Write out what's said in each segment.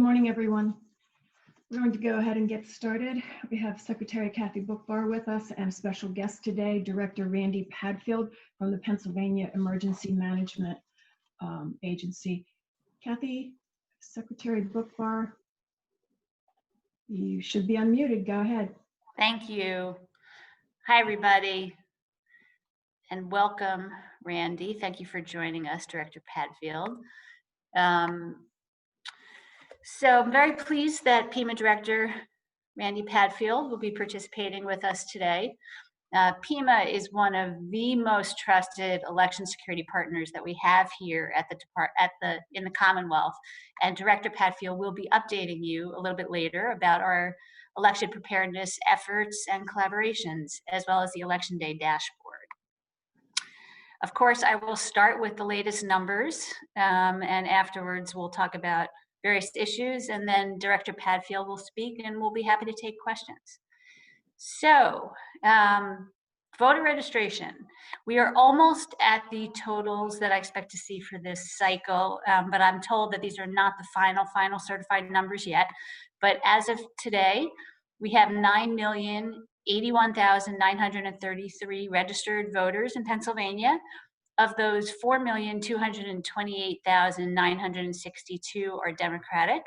morning, everyone. We're going to go ahead and get started. We have Secretary Kathy Boockvar with us and special guest today, Director Randy Padfield from the Pennsylvania Emergency Management Agency. Kathy, Secretary Boockvar, you should be unmuted. Go ahead. Thank you. Hi, everybody, and welcome, Randy. Thank you for joining us, Director Padfield. So I'm very pleased that PEMA Director Randy Padfield will be participating with us today. PEMA is one of the most trusted election security partners that we have here at in the Commonwealth, and Director Padfield will be updating you a little bit later about our election preparedness efforts and collaborations, as well as the Election Day dashboard. Of course, I will start with the latest numbers, and afterwards we'll talk about various issues, and then Director Padfield will speak, and we'll be happy to take questions. So, voter registration. We are almost at the totals that I expect to see for this cycle, but I'm told that these are not the final certified numbers yet. But as of today, we have 9,081,933 registered voters in Pennsylvania. Of those, 4,228,962 are Democratic,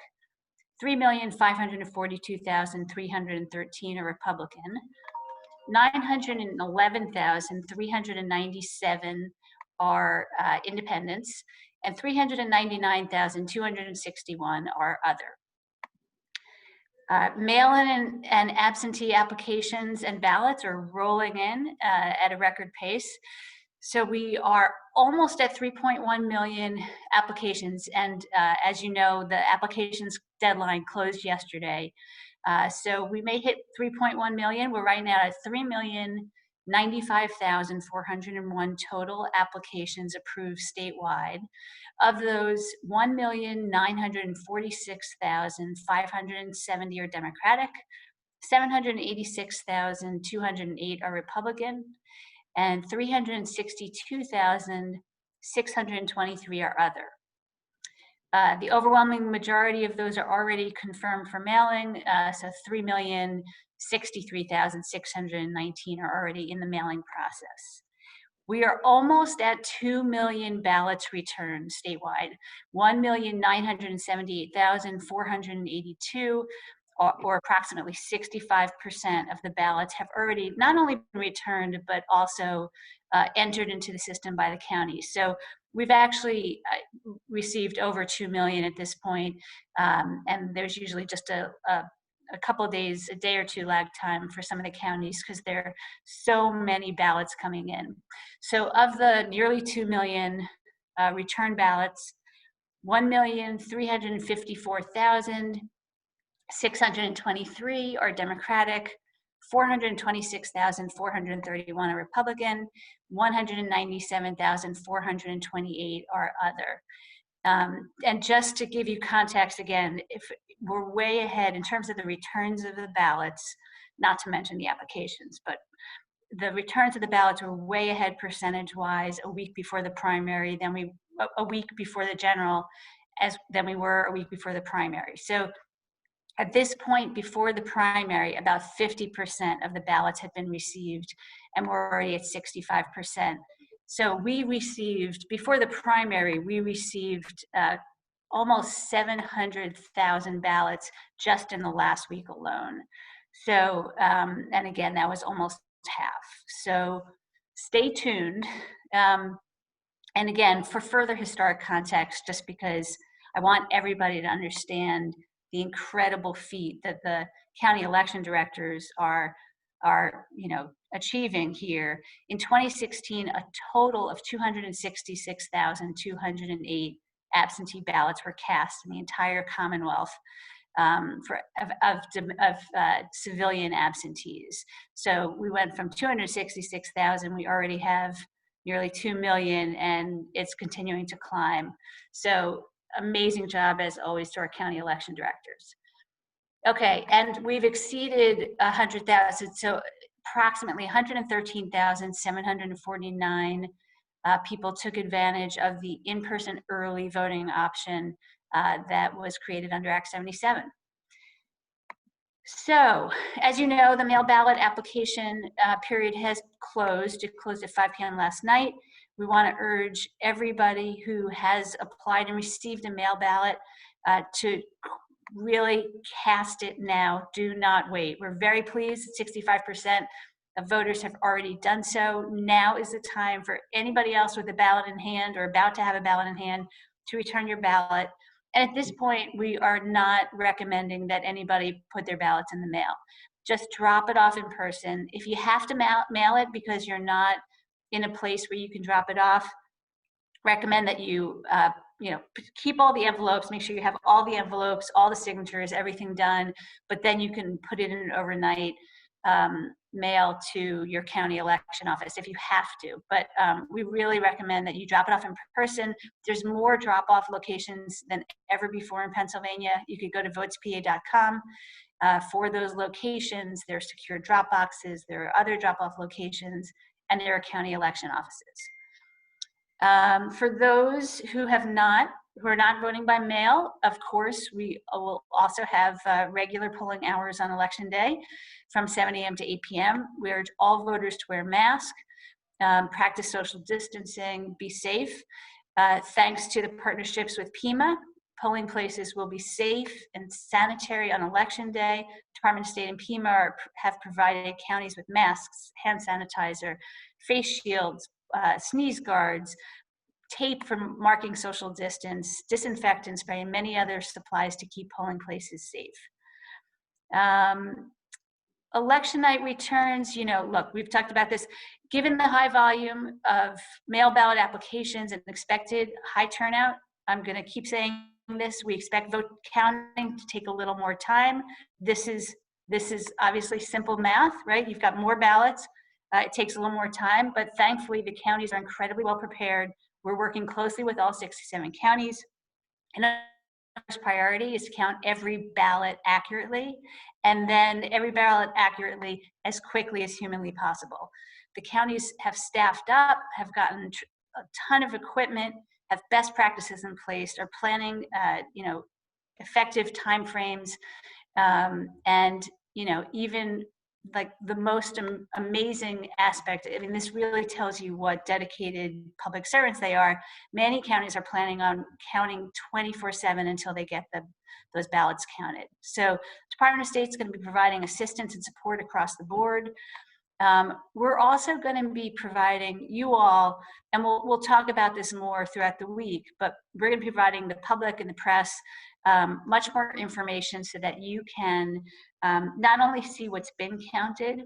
3,542,313 are Republican, 911,397 are independents, and 399,261 are other. Mail-in and absentee applications and ballots are rolling in at a record pace. So we are almost at 3.1 million applications, and as you know, the applications deadline closed yesterday. So we may hit 3.1 million. We're right now at 3,095,401 total applications approved statewide. Of those, 1,946,570 are Democratic, 786,208 are Republican, and 362,623 are other. The overwhelming majority of those are already confirmed for mailing, so 3,063,619 are already in the mailing process. We are almost at 2 million ballots returned statewide, 1,978,482, or approximately 65% of the ballots have already not only been returned, but also entered into the system by the county. So we've actually received over 2 million at this point, and there's usually just a couple of days, a day or two lag time for some of the counties because there are so many ballots coming in. So of the nearly 2 million return ballots, 1,354,623 are Democratic, 426,431 are Republican, 197,428 are other. And just to give you context again, if we're way ahead in terms of the returns of the ballots, not to mention the applications, but the returns of the ballots were way ahead percentage-wise a week before the primary, then a week before the general, than we were a week before the primary. So at this point before the primary, about 50% of the ballots had been received, and we're already at 65%. So we received, before the primary, we received almost 700,000 ballots just in the last week alone. So, and again, that was almost half. So stay tuned. And again, for further historic context, just because I want everybody to understand the incredible feat that the county election directors are achieving here. In 2016, a total of 266,208 absentee ballots were cast in the entire Commonwealth of civilian absentees. So we went from 266,000, we already have nearly 2 million, and it's continuing to climb. So amazing job, as always, to our county election directors. Okay, and we've exceeded 100,000, so approximately 113,749 people took advantage of the in-person early voting option that was created under Act 77. So, as you know, the mail ballot application period has closed. It closed at 5 p.m. last night. We want to urge everybody who has applied and received a mail ballot to really cast it now. Do not wait. We're very pleased that 65% of voters have already done so. Now is the time for anybody else with a ballot in hand or about to have a ballot in hand to return your ballot. And at this point, we are not recommending that anybody put their ballots in the mail. Just drop it off in person. If you have to mail it because you're not in a place where you can drop it off, recommend that you keep all the envelopes, make sure you have all the envelopes, all the signatures, everything done, but then you can put it in an overnight mail to your county election office if you have to. But we really recommend that you drop it off in person. There's more drop-off locations than ever before in Pennsylvania. You could go to votespa.com for those locations. There are secure drop boxes, there are other drop-off locations, and there are county election offices. For those who are not voting by mail, of course, we will also have regular polling hours on Election Day from 7 a.m. to 8 p.m. We urge all voters to wear masks, practice social distancing, be safe. Thanks to the partnerships with PEMA, polling places will be safe and sanitary on Election Day. Department of State and PEMA have provided counties with masks, hand sanitizer, face shields, sneeze guards, tape for marking social distance, disinfectant spray, and many other supplies to keep polling places safe. Election night returns, look, we've talked about this. Given the high volume of mail ballot applications and expected high turnout, I'm going to keep saying this. We expect vote counting to take a little more time. This is obviously simple math, right? You've got more ballots. It takes a little more time, but thankfully the counties are incredibly well prepared. We're working closely with all 67 counties. And our first priority is to count every ballot accurately, and then every ballot accurately as quickly as humanly possible. The counties have staffed up, have gotten a ton of equipment, have best practices in place, are planning, effective timeframes, and even like the most amazing aspect. I mean, this really tells you what dedicated public servants they are. Many counties are planning on counting 24/7 until they get those ballots counted. So Department of State is going to be providing assistance and support across the board. We're also going to be providing you all, and we'll talk about this more throughout the week, but we're going to be providing the public and the press much more information so that you can not only see what's been counted,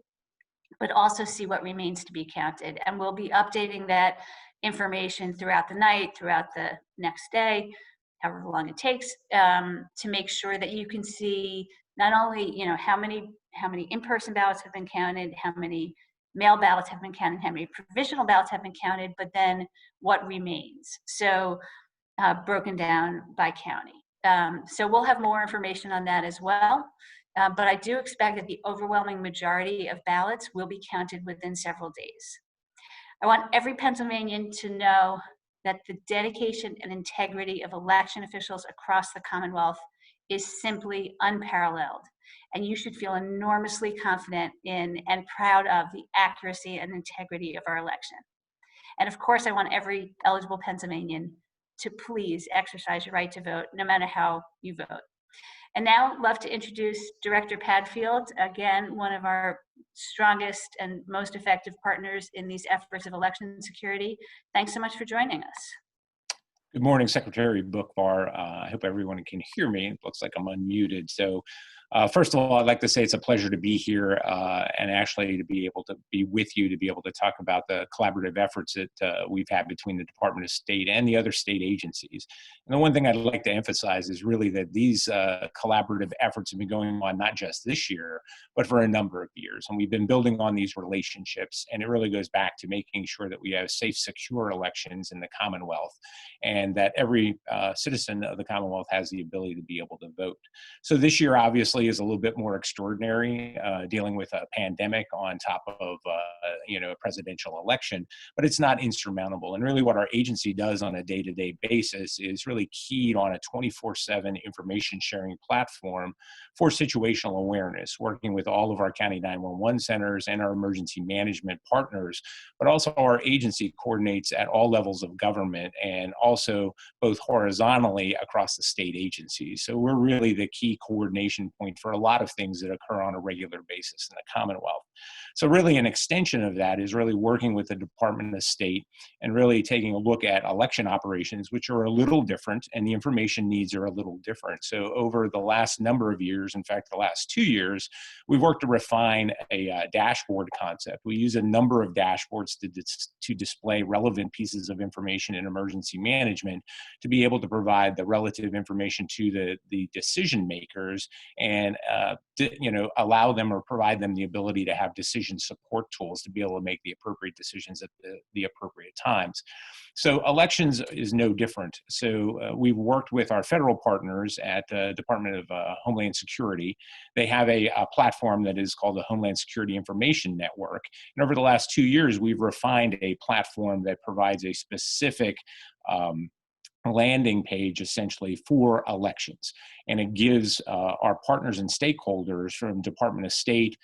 but also see what remains to be counted. And we'll be updating that information throughout the night, throughout the next day, however long it takes, to make sure that you can see not only how many in-person ballots have been counted, how many mail ballots have been counted, how many provisional ballots have been counted, but then what remains. So broken down by county. So we'll have more information on that as well. But I do expect that the overwhelming majority of ballots will be counted within several days. I want every Pennsylvanian to know that the dedication and integrity of election officials across the Commonwealth is simply unparalleled. And you should feel enormously confident in and proud of the accuracy and integrity of our election. And of course, I want every eligible Pennsylvanian to please exercise your right to vote, no matter how you vote. And now I'd love to introduce Director Padfield, again, one of our strongest and most effective partners in these efforts of election security. Thanks so much for joining us. Good morning, Secretary Boockvar. I hope everyone can hear me. It looks like I'm unmuted. So first of all, I'd like to say it's a pleasure to be here and actually to be able to be with you, to be able to talk about the collaborative efforts that we've had between the Department of State and the other state agencies. And the one thing I'd like to emphasize is really that these collaborative efforts have been going on not just this year, but for a number of years. And we've been building on these relationships, and it really goes back to making sure that we have safe, secure elections in the Commonwealth. and that every citizen of the Commonwealth has the ability to be able to vote. So this year obviously is a little bit more extraordinary, dealing with a pandemic on top of a presidential election, but it's not insurmountable. And really what our agency does on a day-to-day basis is really keyed on a 24/7 information sharing platform for situational awareness, working with all of our county 911 centers and our emergency management partners, but also our agency coordinates at all levels of government and also both horizontally across the state agencies. So we're really the key coordination point for a lot of things that occur on a regular basis in the Commonwealth. So really an extension of that is really working with the Department of State and really taking a look at election operations, which are a little different and the information needs are a little different. So over the last number of years, in fact, the last 2 years, we've worked to refine a dashboard concept. We use a number of dashboards to display relevant pieces of information in emergency management to be able to provide the relative information to the decision makers and allow them or provide them the ability to have decision support tools to be able to make the appropriate decisions at the appropriate times. So elections is no different. So we've worked with our federal partners at the Department of Homeland Security. They have a platform that is called the Homeland Security Information Network. And over the last 2 years, we've refined a platform that provides a specific landing page essentially for elections. And it gives our partners and stakeholders from Department of State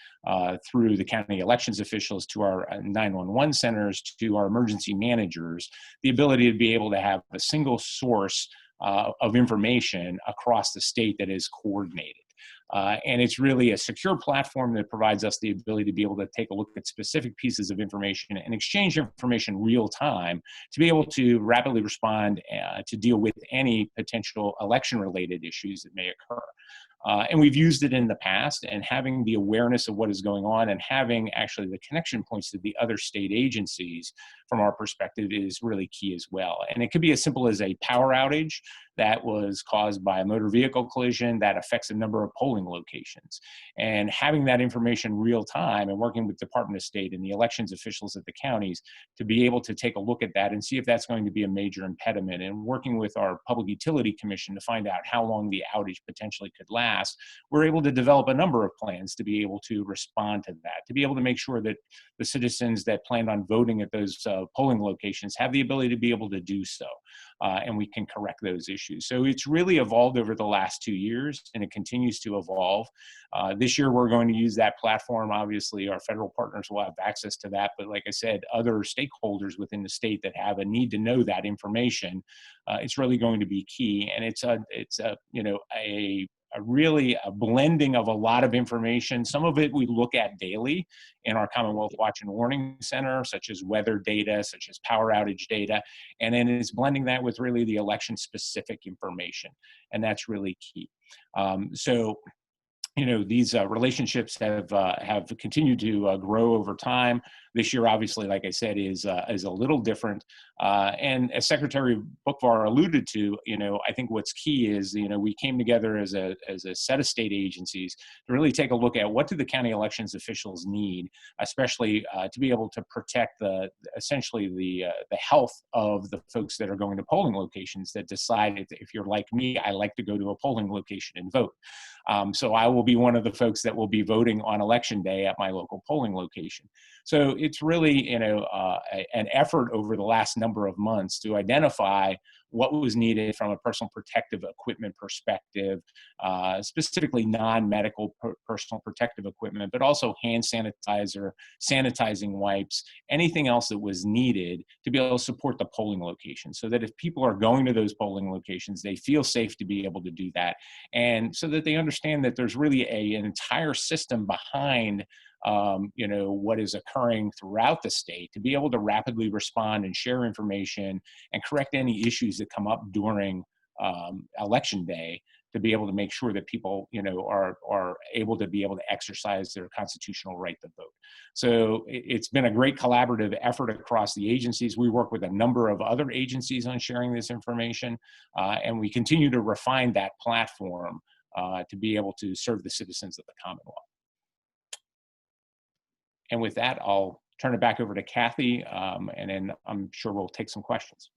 through the county elections officials to our 911 centers to our emergency managers the ability to be able to have a single source of information across the state that is coordinated. And it's really a secure platform that provides us the ability to be able to take a look at specific pieces of information and exchange information real time to be able to rapidly respond to deal with any potential election related issues that may occur. And we've used it in the past, and having the awareness of what is going on and having actually the connection points to the other state agencies from our perspective is really key as well. And it could be as simple as a power outage that was caused by a motor vehicle collision that affects a number of polling locations. And having that information real time and working with Department of State and the elections officials at the counties to be able to take a look at that and see if that's going to be a major impediment, and working with our Public Utility Commission to find out how long the outage potentially could last, we're able to develop a number of plans to be able to respond to that, to be able to make sure that the citizens that planned on voting at those polling locations have the ability to be able to do so. And we can correct those issues. So it's really evolved over the last 2 years, and it continues to evolve. This year, we're going to use that platform. Obviously, our federal partners will have access to that. But like I said, other stakeholders within the state that have a need to know that information, it's really going to be key. And it's really a blending of a lot of information. Some of it we look at daily in our Commonwealth Watch and Warning Center, such as weather data, such as power outage data, and then it's blending that with really the election specific information, and that's really key. These relationships have continued to grow over time. This year, obviously, like I said, is a little different. And as Secretary Boockvar alluded to, I think what's key is, we came together as a set of state agencies to really take a look at what do the county elections officials need, especially to be able to protect essentially the health of the folks that are going to polling locations that decide, if you're like me, I like to go to a polling location and vote. So I will be one of the folks that will be voting on election day at my local polling location. So it's really, an effort over the last number of months to identify what was needed from a personal protective equipment perspective, specifically non-medical personal protective equipment, but also hand sanitizer, sanitizing wipes, anything else that was needed to be able to support the polling location, so that if people are going to those polling locations, they feel safe to be able to do that. And so that they understand that there's really an entire system behind what is occurring throughout the state to be able to rapidly respond and share information and correct any issues that come up during election day, to be able to make sure that people, are able to be able to exercise their constitutional right to vote. So it's been a great collaborative effort across the agencies. We work with a number of other agencies on sharing this information, and we continue to refine that platform to be able to serve the citizens of the Commonwealth. And with that, I'll turn it back over to Kathy, and then I'm sure we'll take some questions.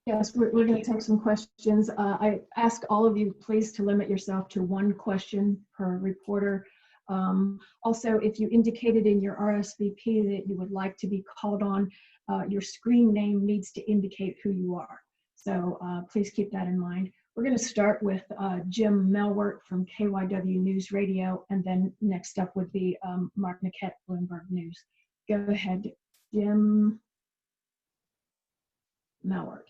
Yes, we're going to take some questions. I ask all of you, please, to limit yourself to one question per reporter. Also, if you indicated in your RSVP that you would like to be called on, your screen name needs to indicate who you are. So please keep that in mind. We're going to start with Jim Melwert from KYW News Radio, and then next up would be Mark Niquette, Bloomberg News. Go ahead, Jim Melwert.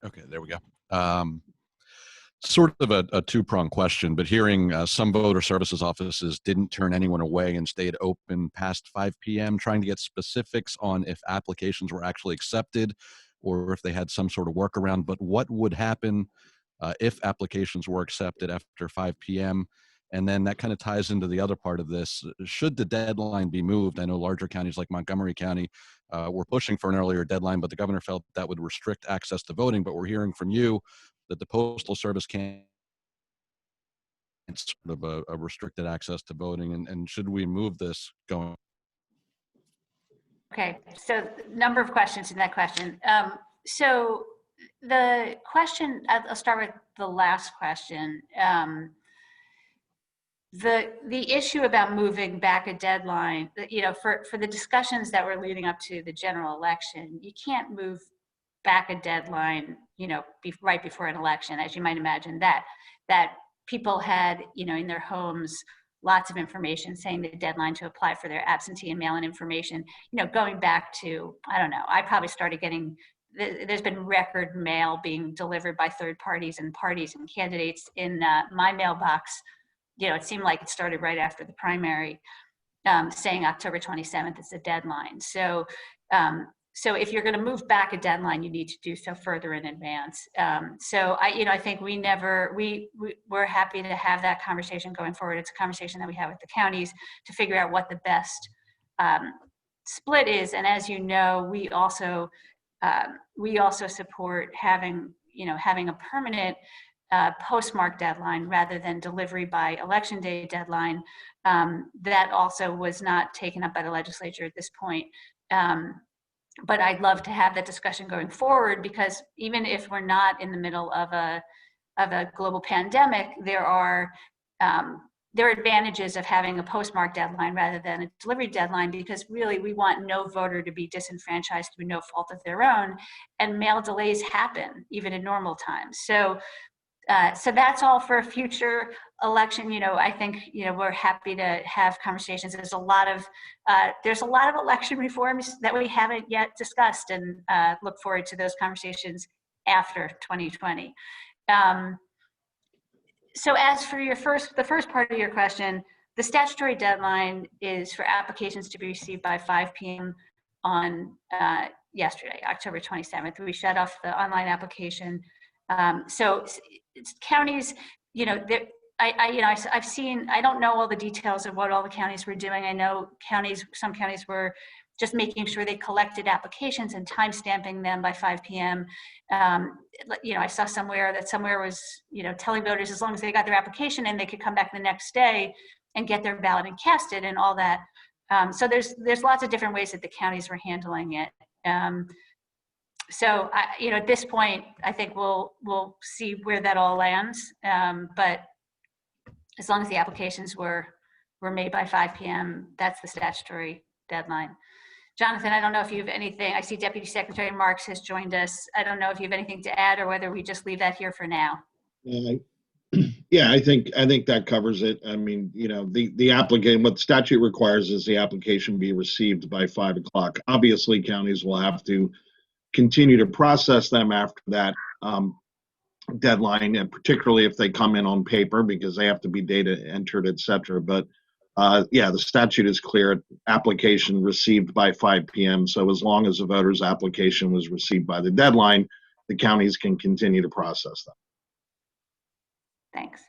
Okay, there we go. Sort of a two-pronged question, but hearing some voter services offices didn't turn anyone away and stayed open past 5 p.m., trying to get specifics on if applications were actually accepted or if they had some sort of workaround. But what would happen if applications were accepted after 5 p.m.? And then that kind of ties into the other part of this. Should the deadline be moved? I know larger counties like Montgomery County were pushing for an earlier deadline, but the governor felt that would restrict access to voting. But we're hearing from you that the Postal Service can't sort of a restricted access to voting. And should we move this going? Okay, so number of questions in that question. So the question, I'll start with the last question. The issue about moving back a deadline, you know, for the discussions that were leading up to the general election, you can't move back a deadline, you know, right before an election, as you might imagine, that people had, you know, in their homes, lots of information saying the deadline to apply for their absentee and mail-in information, you know, going back to, I don't know, I probably started getting, there's been record mail being delivered by third parties and parties and candidates in my mailbox. You know, it seemed like it started right after the primary, saying October 27th is the deadline. So, so if you're going to move back a deadline, you need to do so further in advance. So I think we're happy to have that conversation going forward. It's a conversation that we have with the counties to figure out what the best split is. And as you know, we also support having a permanent postmark deadline rather than delivery by election day deadline. That also was not taken up by the legislature at this point. But I'd love to have that discussion going forward, because even if we're not in the middle of a global pandemic, there are advantages of having a postmark deadline rather than a delivery deadline, because really we want no voter to be disenfranchised through no fault of their own, and mail delays happen even in normal times. So that's all for a future election. You know, I think, you know, we're happy to have conversations. There's a lot of election reforms that we haven't yet discussed, and look forward to those conversations after 2020. So as for the first part of your question, the statutory deadline is for applications to be received by 5 p.m. on yesterday, October 27th. We shut off the online application. So it's counties, you know, I've seen, I don't know all the details of what all the counties were doing. I know some counties were just making sure they collected applications and time stamping them by 5 p.m. You know, I saw somewhere was, you know, telling voters as long as they got their application in, they could come back the next day and get their ballot and cast it and all that. So there's lots of different ways that the counties were handling it. So, you know, at this point, I think we'll see where that all lands. But as long as the applications were made by 5 p.m., that's the statutory deadline. Jonathan, I don't know if you have anything. I see Deputy Secretary Marks has joined us. I don't know if you have anything to add or whether we just leave that here for now. Yeah, I think that covers it. I mean, you know, the applicant, what the statute requires is the application be received by 5 o'clock. Obviously, counties will have to continue to process them after that deadline, and particularly if they come in on paper, because they have to be data entered, et cetera. But yeah, the statute is clear. Application received by 5 p.m. So as long as the voter's application was received by the deadline, the counties can continue to process them. Thanks.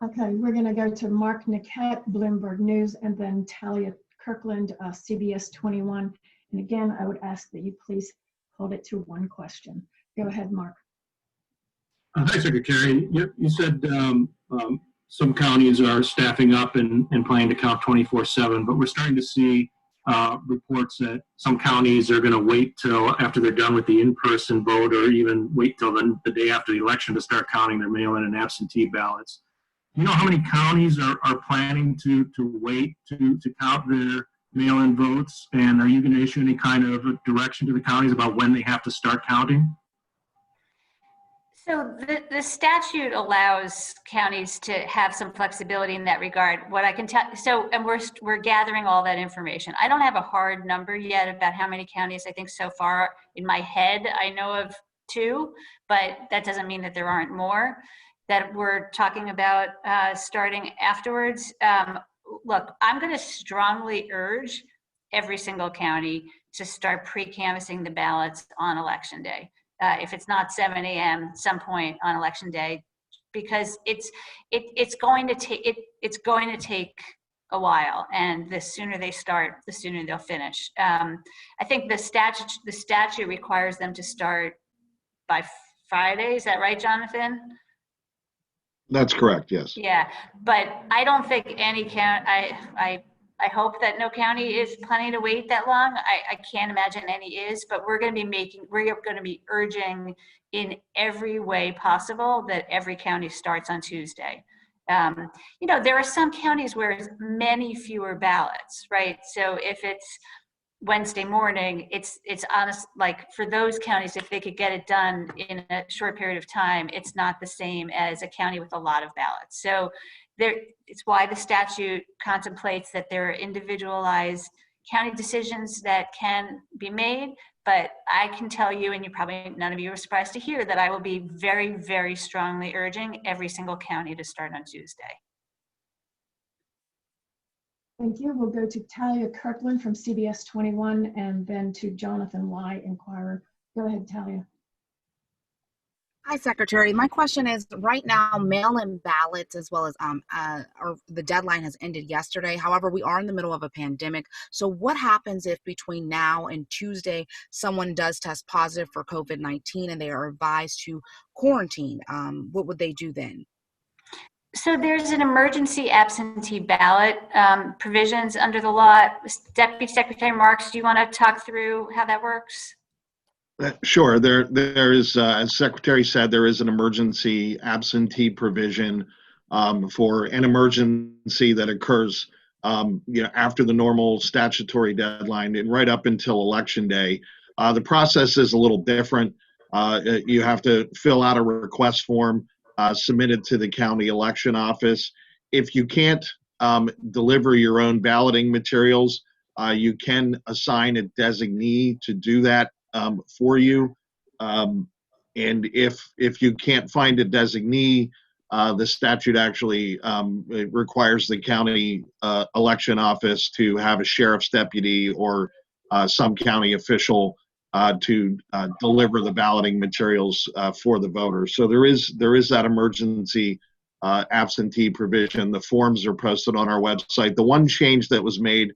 Okay, we're going to go to Mark Niquette, Bloomberg News, and then Talia Kirkland, CBS 21. And again, I would ask that you please hold it to one question. Go ahead, Mark. Hi, Secretary. You said some counties are staffing up and planning to count 24/7, but we're starting to see reports that some counties are going to wait till after they're done with the in-person vote, or even wait till the day after the election to start counting their mail-in and absentee ballots. You know how many counties are planning to wait to count their mail-in votes? And are you going to issue any kind of direction to the counties about when they have to start counting? So the statute allows counties to have some flexibility in that regard. What I can tell, and we're gathering all that information. I don't have a hard number yet about how many counties. I think so far in my head I know of 2, but that doesn't mean that there aren't more that we're talking about starting afterwards. Look, I'm going to strongly urge every single county to start pre-canvassing the ballots on election day. If it's not 7 a.m. some point on election day, because it's going to take a while, and the sooner they start, the sooner they'll finish. I think the statute requires them to start by Friday. Is that right, Jonathan? That's correct, yes. Yeah, but I don't think any county, I hope that no county is planning to wait that long. I can't imagine any is, but we're going to be urging in every way possible that every county starts on Tuesday. There are some counties where it's many fewer ballots, right? So if it's Wednesday morning, it's honest, like for those counties, if they could get it done in a short period of time, it's not the same as a county with a lot of ballots. So it's why the statute contemplates that there are individualized county decisions that can be made. But I can tell you, and none of you are surprised to hear, that I will be very, very strongly urging every single county to start on Tuesday. Thank you. We'll go to Talia Kirkland from CBS 21 and then to Jonathan Y, Inquirer. Go ahead, Talia. Hi, Secretary. My question is, right now, mail-in ballots as well as the deadline has ended yesterday. However, we are in the middle of a pandemic. So what happens if between now and Tuesday, someone does test positive for COVID-19 and they are advised to quarantine? What would they do then? So there's an emergency absentee ballot provisions under the law. Deputy Secretary Marks, do you want to talk through how that works? Sure. There is, as Secretary said, there is an emergency absentee provision for an emergency that occurs, after the normal statutory deadline and right up until Election Day. The process is a little different. You have to fill out a request form submitted to the county election office. If you can't deliver your own balloting materials, you can assign a designee to do that for you. And if you can't find a designee, the statute actually it requires the county election office to have a sheriff's deputy or some county official to deliver the balloting materials for the voters. So there is that emergency absentee provision. The forms are posted on our website. The one change that was made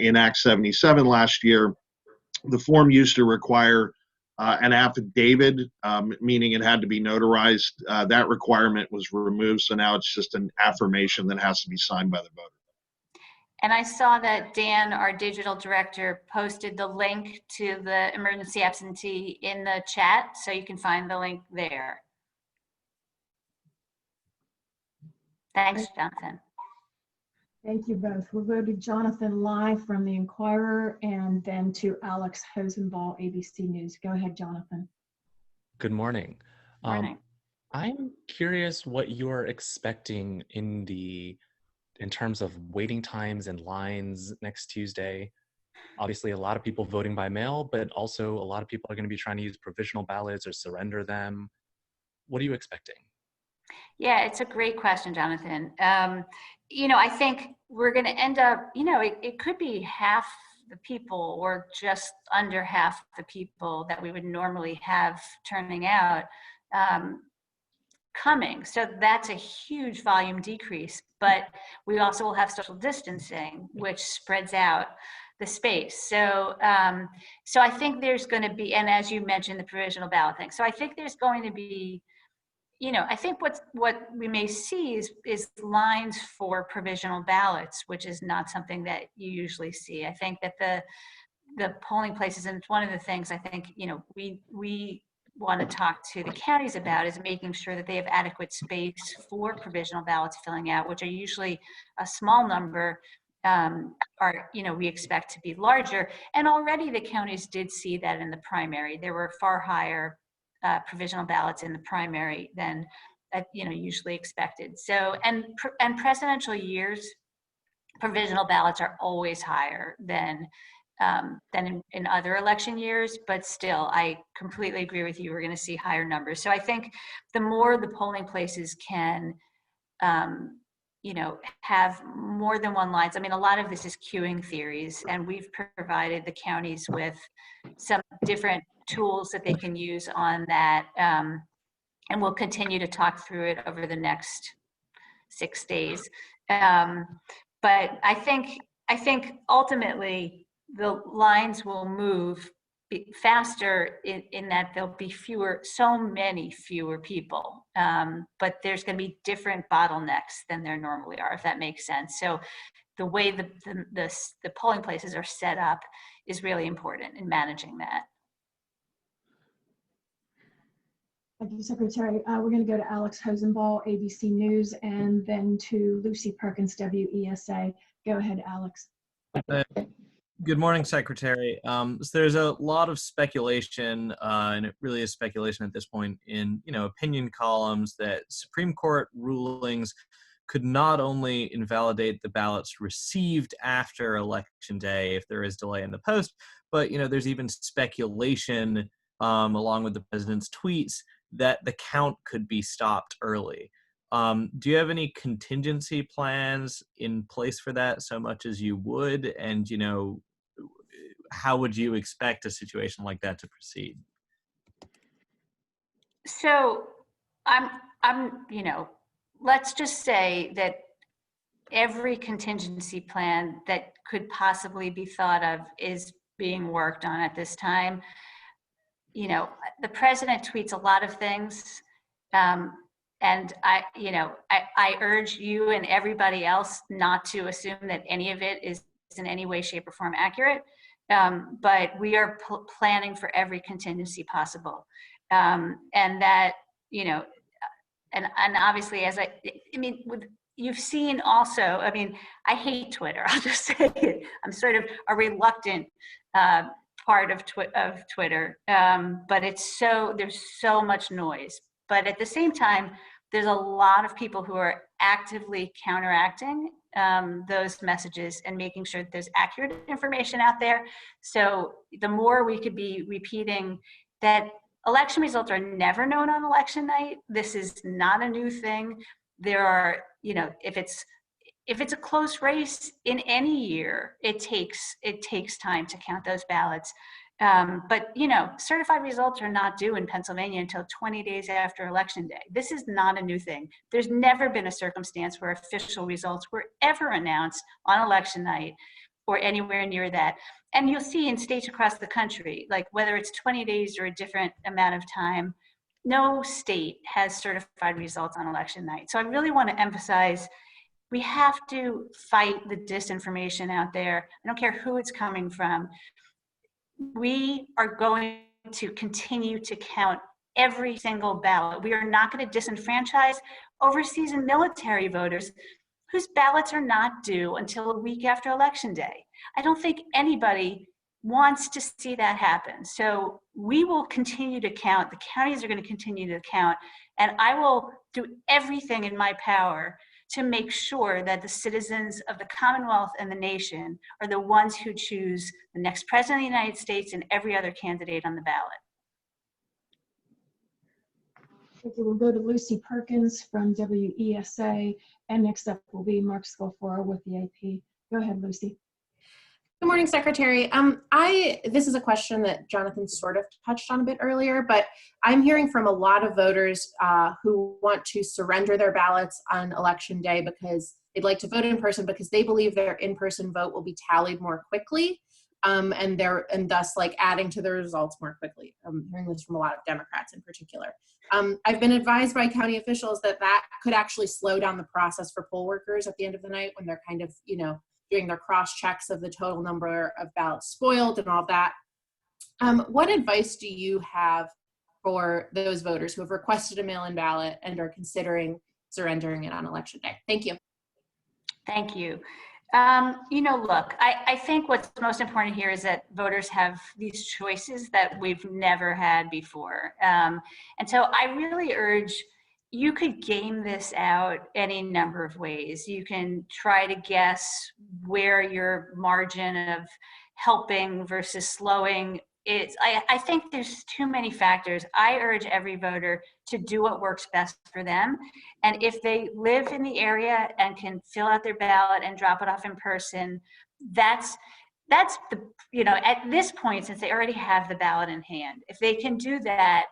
in Act 77 last year, the form used to require an affidavit, meaning it had to be notarized. That requirement was removed, so now it's just an affirmation that has to be signed by the voter. And I saw that Dan, our digital director, posted the link to the emergency absentee in the chat, so you can find the link there. Thanks, Jonathan. Thank you both. We'll go to Jonathan Lai from the Inquirer and then to Alex Hosenball, ABC News. Go ahead, Jonathan. Good morning. Morning. I'm curious what you're expecting in terms of waiting times and lines next Tuesday. Obviously, a lot of people voting by mail, but also a lot of people are going to be trying to use provisional ballots or surrender them. What are you expecting? Yeah, it's a great question, Jonathan. I think we're going to end up, it could be half the people or just under half the people that we would normally have turning out coming. So that's a huge volume decrease, but we also will have social distancing, which spreads out the space. So I think there's going to be, and as you mentioned, the provisional ballot thing. So I think there's going to be, I think what we may see is lines for provisional ballots, which is not something that you usually see. I think that the polling places, and it's one of the things I think, we want to talk to the counties about, is making sure that they have adequate space for provisional ballots filling out, which are usually a small number, we expect to be larger. And already the counties did see that in the primary. There were far higher provisional ballots in the primary than usually expected. So, and presidential years, provisional ballots are always higher than in other election years, but still, I completely agree with you. We're going to see higher numbers. So I think the more the polling places can, have more than one lines. I mean, a lot of this is queuing theories, and we've provided the counties with some different tools that they can use on that, and we'll continue to talk through it over the next 6 days. But I think ultimately the lines will move faster in that there'll be so many fewer people, but there's going to be different bottlenecks than there normally are, if that makes sense. So the way the polling places are set up is really important in managing that. Thank you, Secretary. We're going to go to Alex Hosenball, ABC News, and then to Lucy Perkins, WESA. Go ahead, Alex. Good morning, Secretary. So there's a lot of speculation, and it really is speculation at this point, in opinion columns that Supreme Court rulings could not only invalidate the ballots received after Election Day if there is delay in the post, but there's even speculation, along with the president's tweets, that the count could be stopped early. Do you have any contingency plans in place for that, so much as you would? And, how would you expect a situation like that to proceed? So let's just say that every contingency plan that could possibly be thought of is being worked on at this time. The president tweets a lot of things, and I urge you and everybody else not to assume that any of it is in any way, shape, or form accurate. But we are planning for every contingency possible, and that and obviously, you've seen also. I hate Twitter. I'll just say it. I'm sort of a reluctant part of Twitter, but there's so much noise. But at the same time, there's a lot of people who are actively counteracting those messages and making sure that there's accurate information out there. So the more we could be repeating that election results are never known on election night. This is not a new thing. There are, if it's a close race in any year, it takes time to count those ballots. But certified results are not due in Pennsylvania until 20 days after Election Day. This is not a new thing. There's never been a circumstance where official results were ever announced on election night or anywhere near that. And you'll see in states across the country, like whether it's 20 days or a different amount of time, no state has certified results on election night. So I really want to emphasize, we have to fight the disinformation out there. I don't care who it's coming from. We are going to continue to count every single ballot. We are not going to disenfranchise overseas and military voters whose ballots are not due until a week after Election Day. I don't think anybody wants to see that happen. So we will continue to count. The counties are going to continue to count. And I will do everything in my power to make sure that the citizens of the Commonwealth and the nation are the ones who choose the next president of the United States and every other candidate on the ballot. Okay, we'll go to Lucy Perkins from WESA, and next up will be Mark Scalfaro with the AP. Go ahead, Lucy. Good morning, Secretary. This is a question that Jonathan sort of touched on a bit earlier, but I'm hearing from a lot of voters who want to surrender their ballots on Election Day because they'd like to vote in person because they believe their in-person vote will be tallied more quickly. and thus like adding to the results more quickly. I'm hearing this from a lot of Democrats in particular. I've been advised by county officials that could actually slow down the process for poll workers at the end of the night when they're kind of, doing their cross checks of the total number of ballots spoiled and all that. What advice do you have for those voters who have requested a mail-in ballot and are considering surrendering it on election day? Thank you. Thank you. Look, I think what's most important here is that voters have these choices that we've never had before. And so I really urge, you could game this out any number of ways. You can try to guess where your margin of helping versus slowing is. I think there's too many factors. I urge every voter to do what works best for them. And if they live in the area and can fill out their ballot and drop it off in person, that's the, at this point, since they already have the ballot in hand, if they can do that,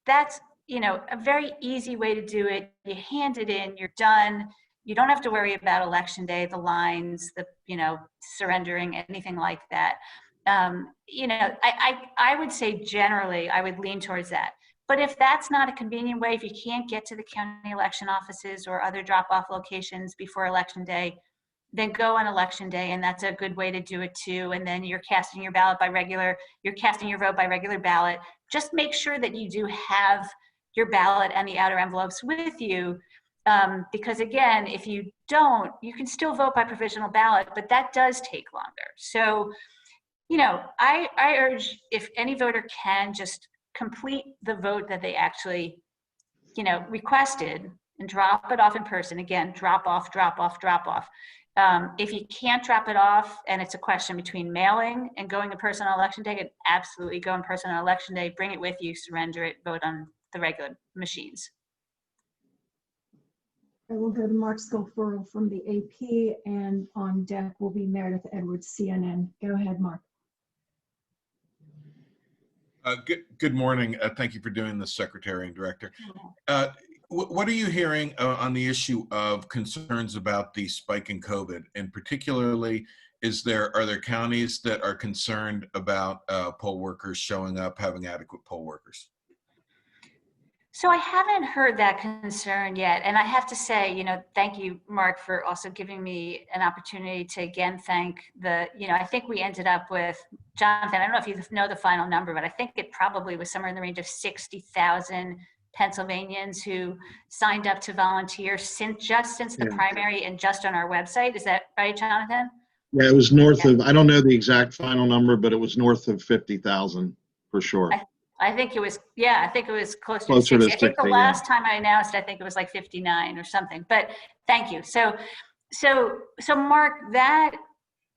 that's, a very easy way to do it. You hand it in, you're done. You don't have to worry about election day, the lines, the, surrendering, anything like that. I would say generally, I would lean towards that. But if that's not a convenient way, if you can't get to the county election offices or other drop-off locations before election day, then go on election day, and that's a good way to do it too. And then you're casting your vote by regular ballot. Just make sure that you do have your ballot and the outer envelopes with you. Because again, if you don't, you can still vote by provisional ballot, but that does take longer. So, I urge, if any voter can, just complete the vote that they actually, requested and drop it off in person. Again, drop off. If you can't drop it off and it's a question between mailing and going in person on election day, then absolutely go in person on election day, bring it with you, surrender it, vote on the regular machines. I will go to Mark Scalfaro from the AP, and on deck will be Meredith Edwards, CNN. Go ahead, Mark. Good morning. Thank you for doing this, Secretary and Director. What are you hearing on the issue of concerns about the spike in COVID? And particularly, are there counties that are concerned about poll workers showing up, having adequate poll workers? So I haven't heard that concern yet. And I have to say, thank you, Mark, for also giving me an opportunity to again thank I think we ended up with, Jonathan, I don't know if you know the final number, but I think it probably was somewhere in the range of 60,000 Pennsylvanians who signed up to volunteer since the primary and just on our website. Is that right, Jonathan? Yeah, it was north of, I don't know the exact final number, but it was north of 50,000 for sure. I think it was, I think it was closer to 60. I think the last time I announced, I think it was like 59 or something, but thank you. So Mark, that,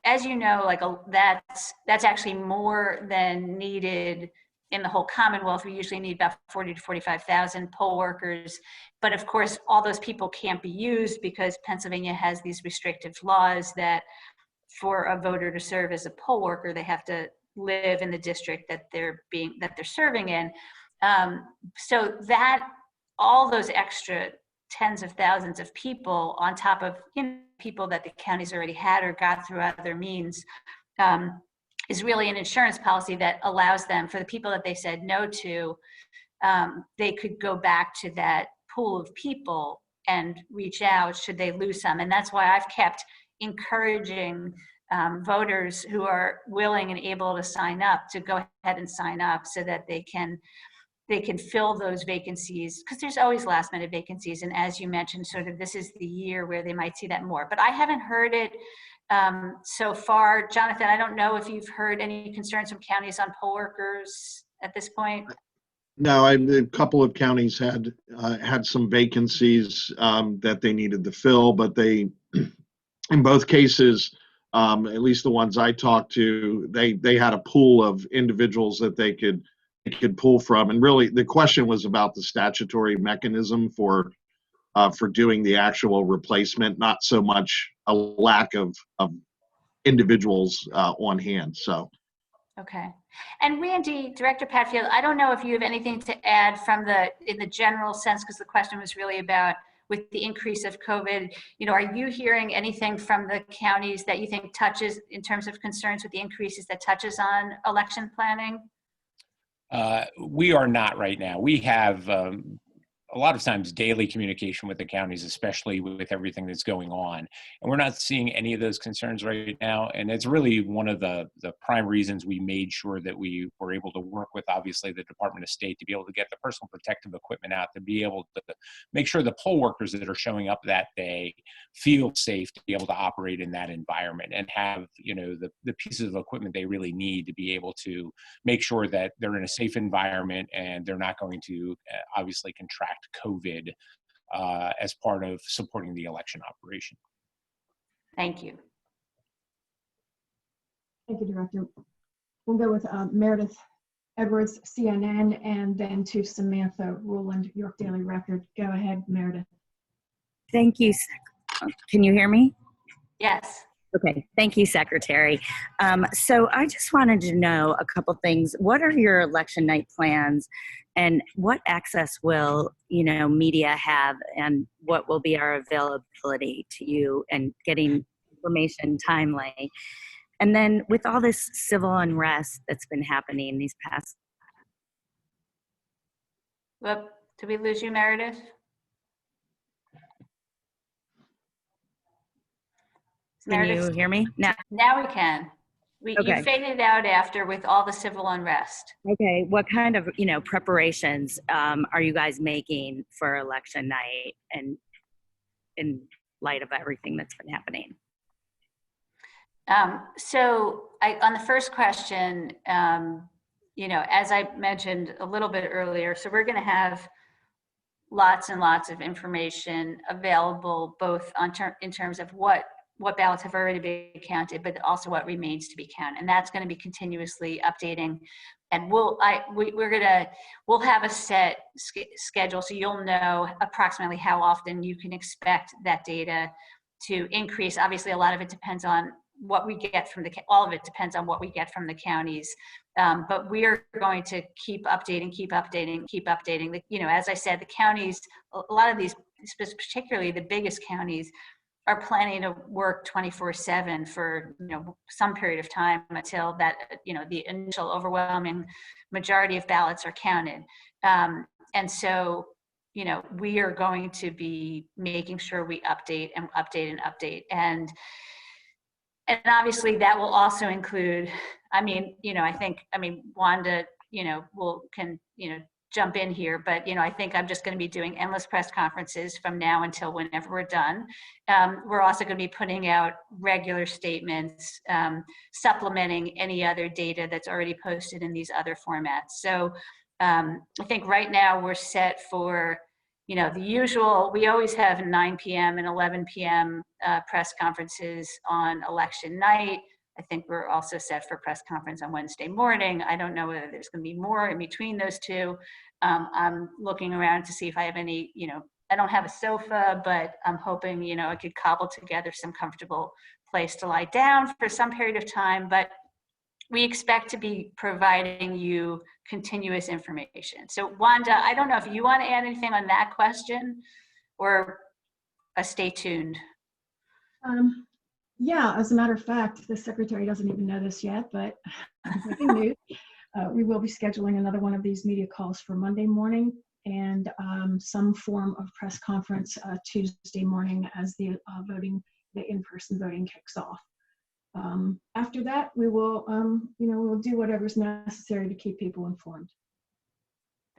as you know, that's actually more than needed in the whole Commonwealth. We usually need about 40 to 45,000 poll workers. But of course, all those people can't be used because Pennsylvania has these restrictive laws that for a voter to serve as a poll worker, they have to live in the district that they're serving in. So that all those extra tens of thousands of people on top of people that the counties already had or got through other means is really an insurance policy that allows them, for the people that they said no to, they could go back to that pool of people and reach out should they lose some. And that's why I've kept encouraging voters who are willing and able to sign up to go ahead and sign up so that they can fill those vacancies, because there's always last minute vacancies. And as you mentioned, sort of this is the year where they might see that more. But I haven't heard it so far. Jonathan, I don't know if you've heard any concerns from counties on poll workers at this point. No, a couple of counties had some vacancies that they needed to fill, but they, in both cases, at least the ones I talked to, they had a pool of individuals that they could pull from. And really, the question was about the statutory mechanism for doing the actual replacement, not so much a lack of individuals on hand. So. Okay. And Randy, Director Padfield, I don't know if you have anything to add in the general sense, because the question was really about with the increase of COVID, are you hearing anything from the counties that you think touches, in terms of concerns with the increases, that touches on election planning? We are not right now. We have a lot of times daily communication with the counties, especially with everything that's going on. And we're not seeing any of those concerns right now. And it's really one of the prime reasons we made sure that we were able to work with, obviously, the Department of State to be able to get the personal protective equipment out, to be able to make sure the poll workers that are showing up that day feel safe to be able to operate in that environment and have, the pieces of equipment they really need to be able to make sure that they're in a safe environment and they're not going to obviously contract COVID as part of supporting the election operation. Thank you. Thank you, Director. We'll go with Meredith Edwards, CNN, and then to Samantha Rowland, York Daily Record. Go ahead, Meredith. Thank you. Can you hear me? Yes. Okay, thank you, Secretary. So I just wanted to know a couple things. What are your election night plans, and what access will media have, and what will be our availability to you and getting information timely? And then with all this civil unrest that's been happening these past. Well, did we lose you, Meredith? Can you hear me? Now we can. Okay. You faded out after with all the civil unrest. Okay. What kind of, preparations are you guys making for election night, and in light of everything that's been happening? So on the first question, as I mentioned a little bit earlier, so we're going to have lots and lots of information available, both in terms of what ballots have already been counted, but also what remains to be counted. And that's going to be continuously updating. And we'll have a set schedule, so you'll know approximately how often you can expect that data to increase. Obviously, a lot of it depends on what we get from all of it depends on what we get from the counties. But we are going to keep updating. As I said, the counties, a lot of these, particularly the biggest counties, are planning to work 24/7 for some period of time until that the initial overwhelming majority of ballots are counted. And so we are going to be making sure we update. And obviously that will also include, Wanda, can jump in here, but I think I'm just going to be doing endless press conferences from now until whenever we're done. We're also going to be putting out regular statements, supplementing any other data that's already posted in these other formats. So I think right now we're set for the usual. We always have 9 p.m. and 11 p.m. Press conferences on election night. I think we're also set for press conference on Wednesday morning. I don't know whether there's going to be more in between those two. I'm looking around to see if I have any, I don't have a sofa, but I'm hoping, I could cobble together some comfortable place to lie down for some period of time. But we expect to be providing you continuous information. So Wanda, I don't know if you want to add anything on that question, or stay tuned. Yeah, as a matter of fact, the Secretary doesn't even know this yet, but breaking news, we will be scheduling another one of these media calls for Monday morning, and some form of press conference Tuesday morning as the in-person voting kicks off. After that, we will, we'll do whatever's necessary to keep people informed.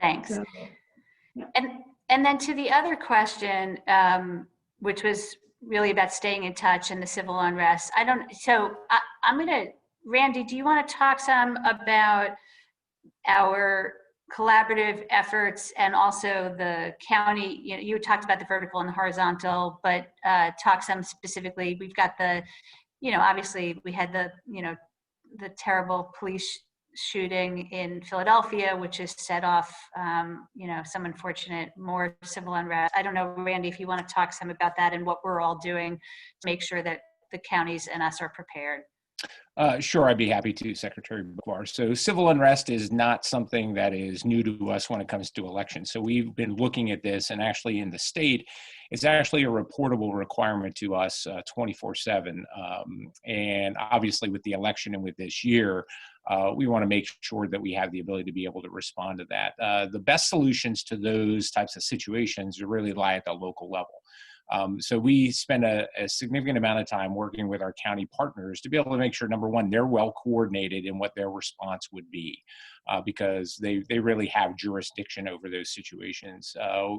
Thanks. So, yeah. And then to the other question, which was really about staying in touch and the civil unrest. I'm gonna, Randy, do you want to talk some about our collaborative efforts and also the county? You talked about the vertical and the horizontal, but talk some specifically. We've got the, obviously we had the terrible police shooting in Philadelphia, which has set off, some unfortunate more civil unrest. I don't know, Randy, if you want to talk some about that and what we're all doing to make sure that the counties and us are prepared. Sure, I'd be happy to, Secretary Boockvar. So civil unrest is not something that is new to us when it comes to elections. So we've been looking at this, and actually in the state, it's actually a reportable requirement to us 24/7. And obviously with the election and with this year, we want to make sure that we have the ability to be able to respond to that. The best solutions to those types of situations really lie at the local level. So we spend a significant amount of time working with our county partners to be able to make sure, number one, they're well coordinated in what their response would be, because they really have jurisdiction over those situations.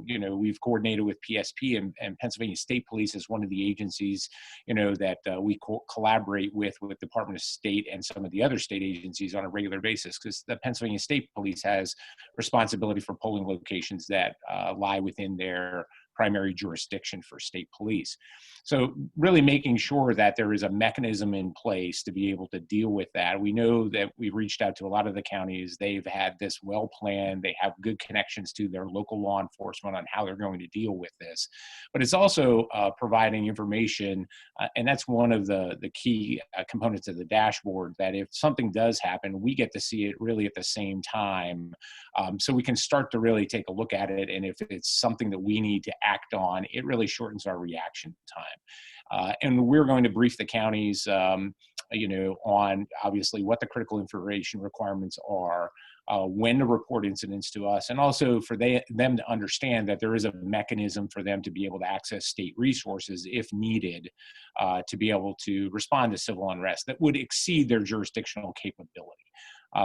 We've coordinated with PSP and Pennsylvania State Police as one of the agencies, that we collaborate with Department of State and some of the other state agencies on a regular basis, because the Pennsylvania State Police has responsibility for polling locations that lie within their primary jurisdiction for state police. So really making sure that there is a mechanism in place to be able to deal with that. We know that we've reached out to a lot of the counties. They've had this well planned. They have good connections to their local law enforcement on how they're going to deal with this. But it's also providing information, and that's one of the key components of the dashboard, that if something does happen, we get to see it really at the same time. So we can start to really take a look at it, and if it's something that we need to act on, it really shortens our reaction time. And we're going to brief the counties, on obviously what the critical information requirements are, when to report incidents to us, and also for them to understand that there is a mechanism for them to be able to access state resources if needed, to be able to respond to civil unrest that would exceed their jurisdictional capability.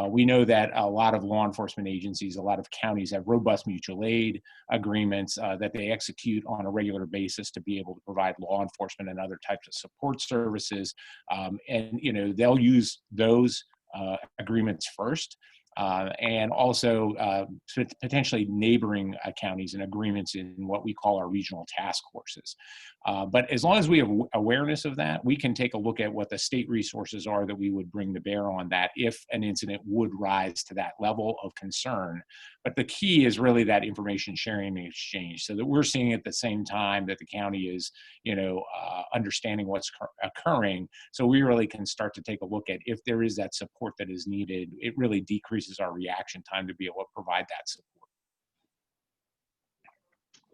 We know that a lot of law enforcement agencies, a lot of counties have robust mutual aid agreements that they execute on a regular basis to be able to provide law enforcement and other types of support services. And they'll use those agreements first. And also potentially neighboring counties and agreements in what we call our regional task forces. But as long as we have awareness of that, we can take a look at what the state resources are that we would bring to bear on that if an incident would rise to that level of concern. But the key is really that information sharing and exchange, so that we're seeing at the same time that the county is, understanding what's occurring. So we really can start to take a look at if there is that support that is needed. It really decreases our reaction time to be able to provide that support.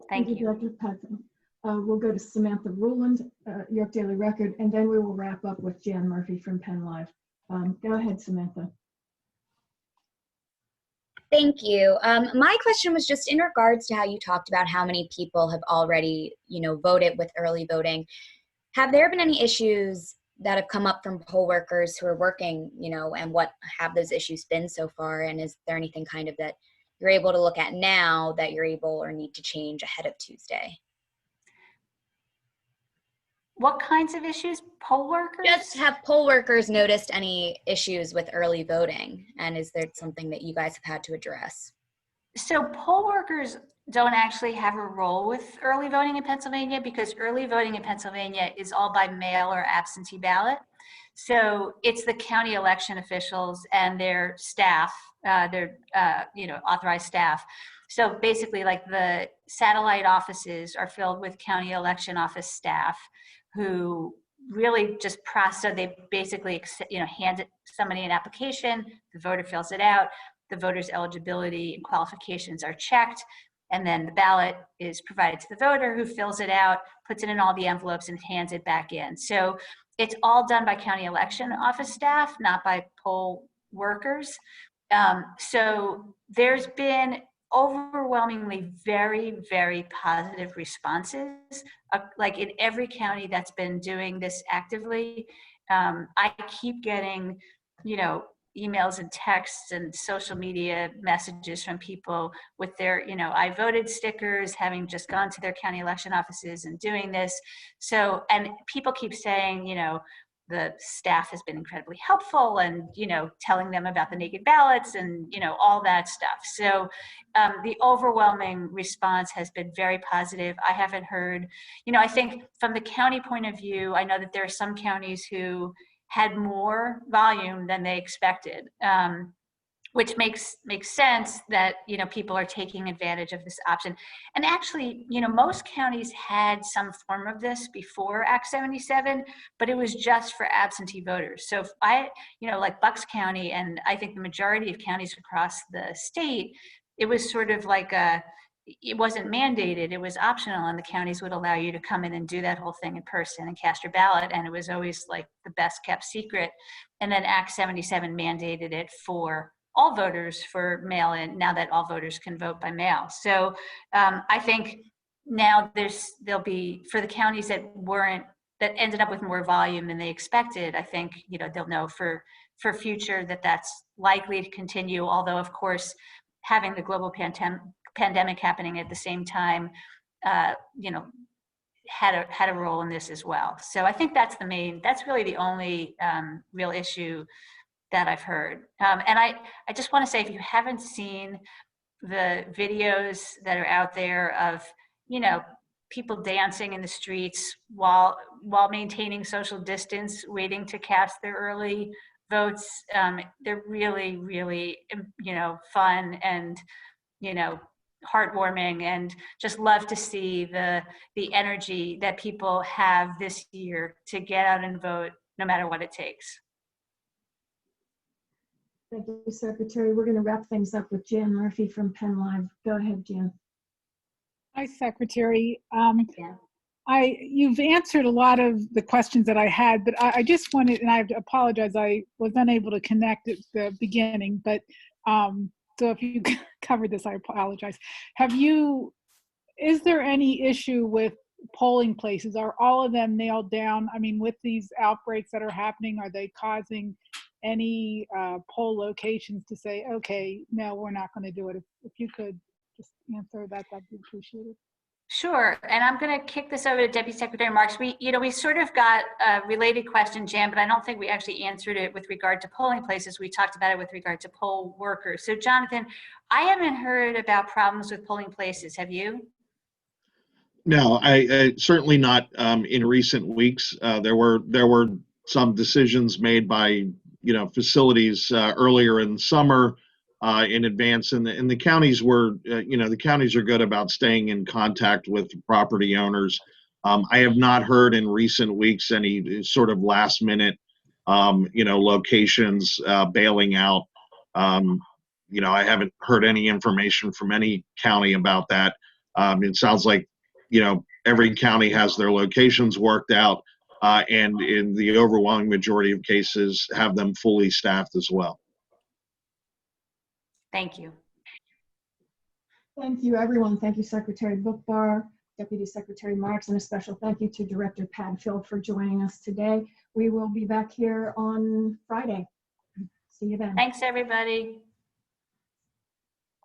Thank you. Director Padfield. We'll go to Samantha Ruland, York Daily Record, and then we will wrap up with Jan Murphy from Penn Live. Go ahead, Samantha. Thank you. My question was just in regards to how you talked about how many people have already, voted with early voting. Have there been any issues that have come up from poll workers who are working, and what have those issues been so far? And is there anything kind of that you're able to look at now that you're able or need to change ahead of Tuesday? What kinds of issues? Poll workers? Just have poll workers noticed any issues with early voting? And is there something that you guys have had to address? So poll workers don't actually have a role with early voting in Pennsylvania, because early voting in Pennsylvania is all by mail or absentee ballot. So it's the county election officials and their staff, authorized staff. So basically, like, the satellite offices are filled with county election office staff who really just process. So they basically, hand somebody an application, the voter fills it out, the voter's eligibility and qualifications are checked, and then the ballot is provided to the voter, who fills it out, puts it in all the envelopes, and hands it back in. So it's all done by county election office staff, not by poll workers. So there's been overwhelmingly very, very positive responses, like in every county that's been doing this actively. I keep getting, emails and texts and social media messages from people with their, I voted stickers, having just gone to their county election offices and doing this. So, and people keep saying, the staff has been incredibly helpful, and, telling them about the naked ballots and, all that stuff. So the overwhelming response has been very positive. I haven't heard, I think from the county point of view, I know that there are some counties who had more volume than they expected, which makes sense that, you know, people are taking advantage of this option. And actually, you know, most counties had some form of this before Act 77, but it was just for absentee voters. So if you know, like Bucks County, and I think the majority of counties across the state, it was sort of like it wasn't mandated, it was optional, and the counties would allow you to come in and do that whole thing in person and cast your ballot, and it was always like the best kept secret. And then Act 77 mandated it for all voters for mail-in, now that all voters can vote by mail. So I think now there'll be, for the counties that ended up with more volume than they expected, I think, you know, they'll know for future that that's likely to continue, although of course having the global pandemic happening at the same time, you know, had a role in this as well. So I think that's really the only real issue that I've heard. And I just want to say, if you haven't seen the videos that are out there of, you know, people dancing in the streets while maintaining social distance, waiting to cast their early votes, they're really, really, you know, fun and, you know, heartwarming, and just love to see the energy that people have this year to get out and vote no matter what it takes. Thank you, Secretary. We're going to wrap things up with Jan Murphy from Penn Live. Go ahead, Jan. Hi, Secretary. You've answered a lot of the questions that I had, but I just wanted, and I have to apologize, I was unable to connect at the beginning, but so if you covered this, I apologize. Is there any issue with polling places? Are all of them nailed down? I mean, with these outbreaks that are happening, are they causing any poll locations to say, okay, no, we're not going to do it? If you could just answer that, that'd be appreciated. Sure, and I'm going to kick this over to Deputy Secretary Marks. We sort of got a related question, Jan, but I don't think we actually answered it with regard to polling places. We talked about it with regard to poll workers. So Jonathan, I haven't heard about problems with polling places. Have you? No, I certainly not. In recent weeks, there were some decisions made by facilities earlier in the summer in advance, and the counties were the counties are good about staying in contact with property owners. I have not heard in recent weeks any sort of last minute locations bailing out. I haven't heard any information from any county about that. It sounds like every county has their locations worked out, and in the overwhelming majority of cases have them fully staffed as well. Thank you. Thank you, everyone. Thank you, Secretary Boockvar, Deputy Secretary Marks, and a special thank you to Director Padfield for joining us today. We will be back here on Friday. See you then. Thanks, everybody.